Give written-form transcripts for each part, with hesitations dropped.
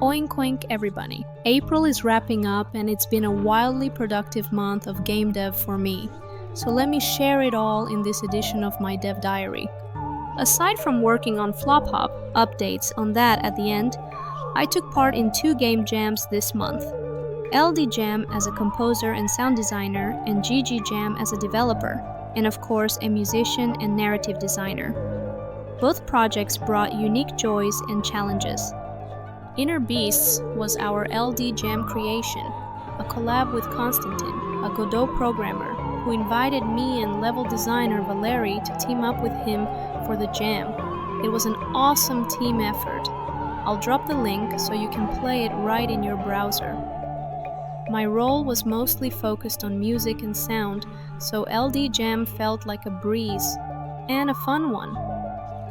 Oink oink everybunny. April is wrapping up and it's been a wildly productive month of game dev for me. So let me share it all in this edition of my DevDiary. Aside from working on FlopHop, updates on that at the end, I took part in 2 game jams this month. LD Jam as a composer and sound designer, and GG Jam as a developer, and of course a musician and narrative designer. Both projects brought unique joys and challenges. Inner Beasts was our LD Jam creation, a collab with Konstantin, a Godot programmer, who invited me and level designer Valery to team up with him for the jam. It was an awesome team effort. I'll drop the link so you can play it right in your browser. My role was mostly focused on music and sound, so LD Jam felt like a breeze, and a fun one.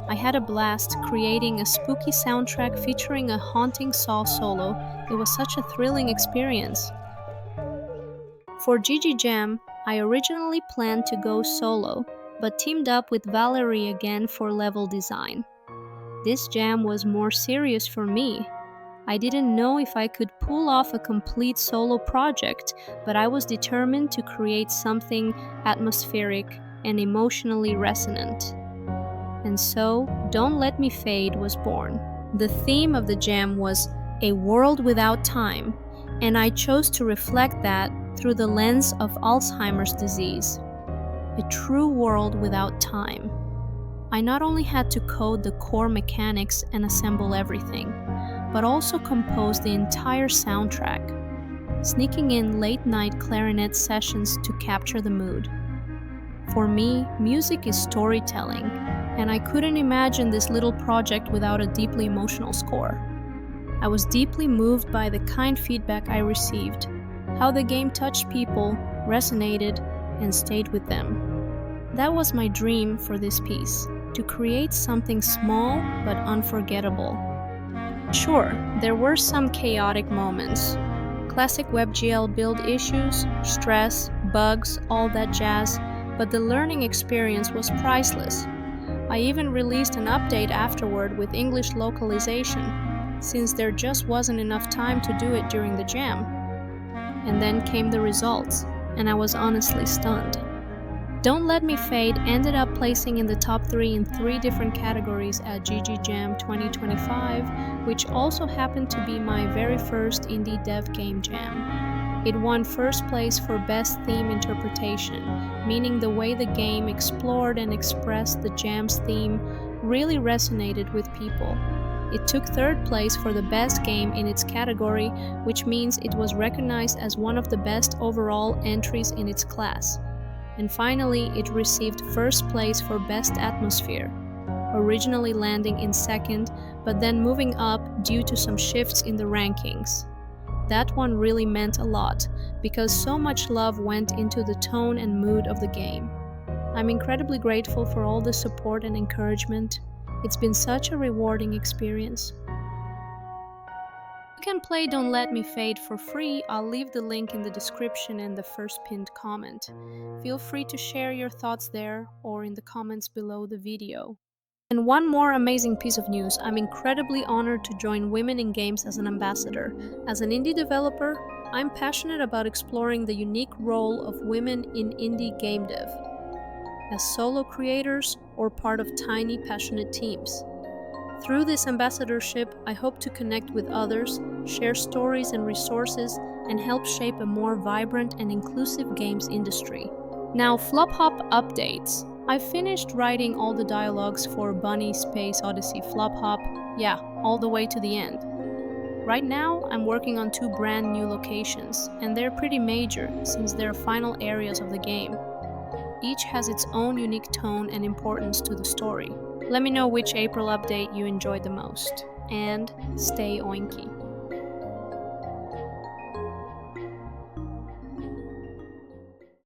I had a blast creating a spooky soundtrack featuring a haunting Saw solo. It was such a thrilling experience. For GG Jam, I originally planned to go solo, but teamed up with Valery again for level design. This jam was more serious for me. I didn't know if I could pull off a complete solo project, but I was determined to create something atmospheric and emotionally resonant. And so, Don't Let Me Fade was born. The theme of the jam was a world without time, and I chose to reflect that through the lens of Alzheimer's disease. A true world without time. I not only had to code the core mechanics and assemble everything, but also compose the entire soundtrack, sneaking in late-night clarinet sessions to capture the mood. For me, music is storytelling, and I couldn't imagine this little project without a deeply emotional score. I was deeply moved by the kind feedback I received, how the game touched people, resonated, and stayed with them. That was my dream for this piece, to create something small but unforgettable. Sure, there were some chaotic moments. Classic WebGL build issues, stress, bugs, all that jazz, but the learning experience was priceless. I even released an update afterward with English localization, since there just wasn't enough time to do it during the jam. And then came the results, and I was honestly stunned. Don't Let Me Fade ended up placing in the top 3 in 3 different categories at GG Jam 2025, which also happened to be my very first indie dev game jam. It won first place for Best Theme Interpretation, meaning the way the game explored and expressed the jam's theme really resonated with people. It took third place for the best game in its category, which means it was recognized as one of the best overall entries in its class. And finally, it received first place for Best Atmosphere, originally landing in second, but then moving up due to some shifts in the rankings. That one really meant a lot, because so much love went into the tone and mood of the game. I'm incredibly grateful for all the support and encouragement. It's been such a rewarding experience. You can play Don't Let Me Fade for free. I'll leave the link in the description and the first pinned comment. Feel free to share your thoughts there or in the comments below the video. And one more amazing piece of news. I'm incredibly honored to join Women in Games as an ambassador. As an indie developer, I'm passionate about exploring the unique role of women in indie game dev, as solo creators or part of tiny, passionate teams. Through this ambassadorship, I hope to connect with others, share stories and resources, and help shape a more vibrant and inclusive games industry. Now, FlopHop updates. I finished writing all the dialogues for Bunny Space Odyssey FlopHop, yeah, all the way to the end. Right now, I'm working on 2 brand new locations, and they're pretty major since they're final areas of the game. Each has its own unique tone and importance to the story. Let me know which April update you enjoyed the most. And stay Oinky.